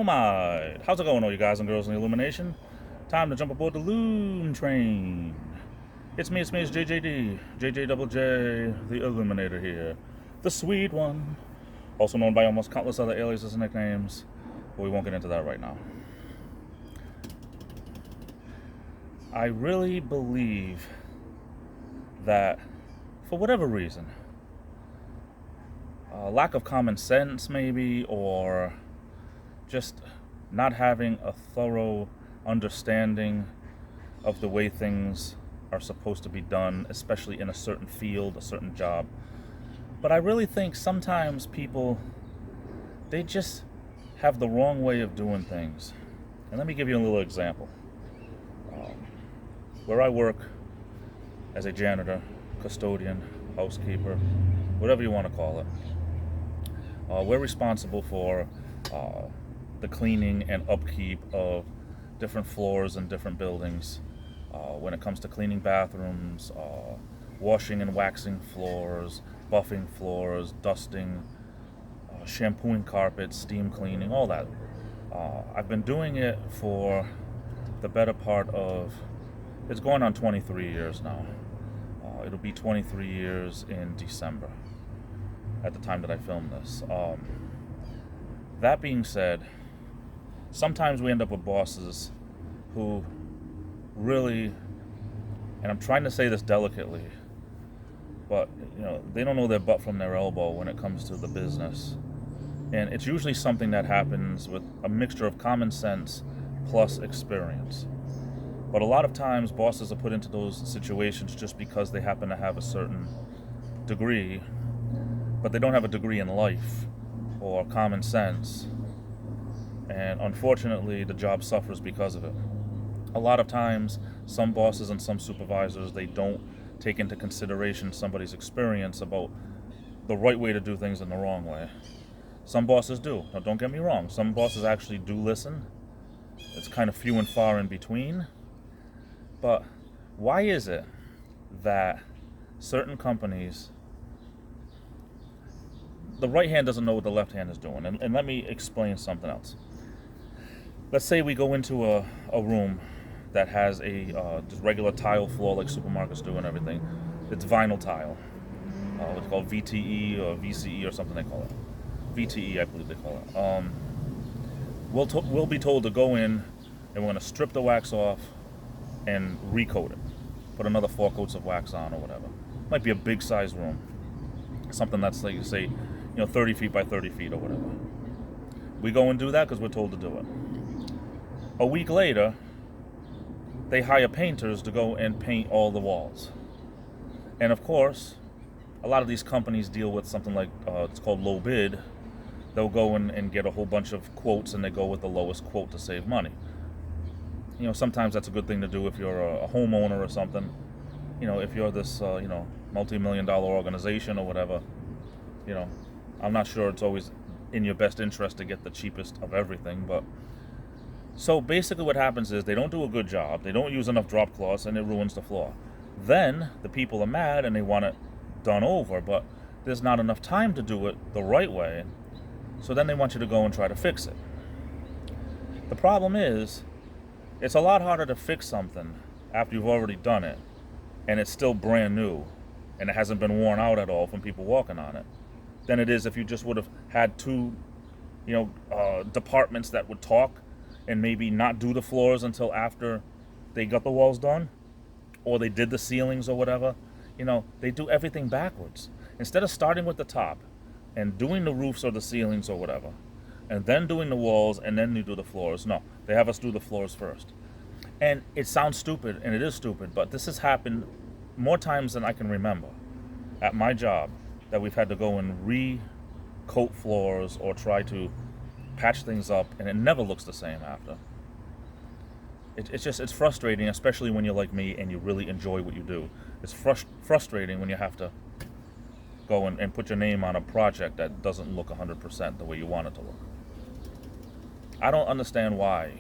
Dynamite! How's it going, all you guys and girls in the Illumination? Time to jump aboard the Loon Train. It's me, it's JJD, JJ the Illuminator here. The sweet one. Also known by almost countless other aliases and nicknames, but we won't get into that right now. I really believe that, for whatever reason, lack of common sense maybe, or just not having a thorough understanding of the way things are supposed to be done, especially in a certain field, a certain job. But I really think sometimes people, they just have the wrong way of doing things. And let me give you a little example. Where I work as a janitor, custodian, housekeeper, whatever you want to call it, we're responsible for the cleaning and upkeep of different floors and different buildings. When it comes to cleaning bathrooms, washing and waxing floors, buffing floors, dusting, shampooing carpets, steam cleaning, all that. I've been doing it for the better part of, it's going on 23 years now. It'll be 23 years in December at the time that I filmed this. That being said, sometimes we end up with bosses who really, and I'm trying to say this delicately, but they don't know their butt from their elbow when it comes to the business. And it's usually something that happens with a mixture of common sense plus experience. But a lot of times bosses are put into those situations just because they happen to have a certain degree, but they don't have a degree in life or common sense. And unfortunately, the job suffers because of it. A lot of times, some bosses and some supervisors, they don't take into consideration somebody's experience about the right way to do things and the wrong way. Some bosses do. Now, don't get me wrong. Some bosses actually do listen. It's kind of few and far in between. But why is it that certain companies, the right hand doesn't know what the left hand is doing? And let me explain something else. Let's say we go into a room that has a just regular tile floor like supermarkets do and everything. It's vinyl tile. It's called VTE or VCE or something they call it. VTE, I believe they call it. We'll be told to go in and we're going to strip the wax off and recoat it. Put another 4 coats of wax on or whatever. Might be a big size room. Something that's like, say, 30 feet by 30 feet or whatever. We go and do that because we're told to do it. A week later, they hire painters to go and paint all the walls. And of course, a lot of these companies deal with something like, it's called low bid. They'll go and get a whole bunch of quotes and they go with the lowest quote to save money. Sometimes that's a good thing to do if you're a homeowner or something. If you're this, multi-million-dollar organization or whatever, I'm not sure it's always in your best interest to get the cheapest of everything, but so basically what happens is they don't do a good job, they don't use enough drop cloths, and it ruins the floor. Then the people are mad and they want it done over, but there's not enough time to do it the right way, so then they want you to go and try to fix it. The problem is, it's a lot harder to fix something after you've already done it, and it's still brand new, and it hasn't been worn out at all from people walking on it, than it is if you just would have had two, departments that would talk and maybe not do the floors until after they got the walls done, or they did the ceilings or whatever. They do everything backwards. Instead of starting with the top and doing the roofs or the ceilings or whatever, and then doing the walls and then you do the floors, no, they have us do the floors first. And it sounds stupid, and it is stupid, but this has happened more times than I can remember at my job, that we've had to go and re-coat floors or try to patch things up, and it never looks the same after. It's frustrating, especially when you're like me and you really enjoy what you do. It's frustrating when you have to go and put your name on a project that doesn't look 100% the way you want it to look. I don't understand why,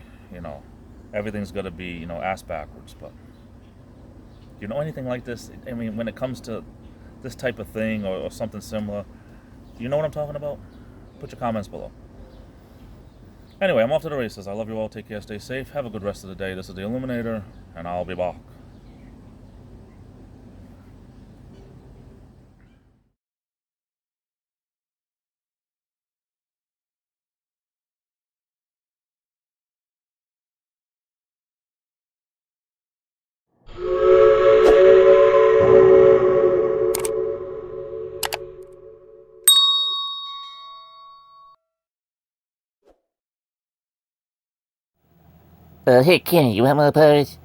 everything's got to be, ass backwards, but you know anything like this? I mean, when it comes to this type of thing or something similar, you know what I'm talking about? Put your comments below. Anyway, I'm off to the races. I love you all. Take care. Stay safe. Have a good rest of the day. This is the Illuminator, and I'll be back. Hey, Kenny, you want my purse?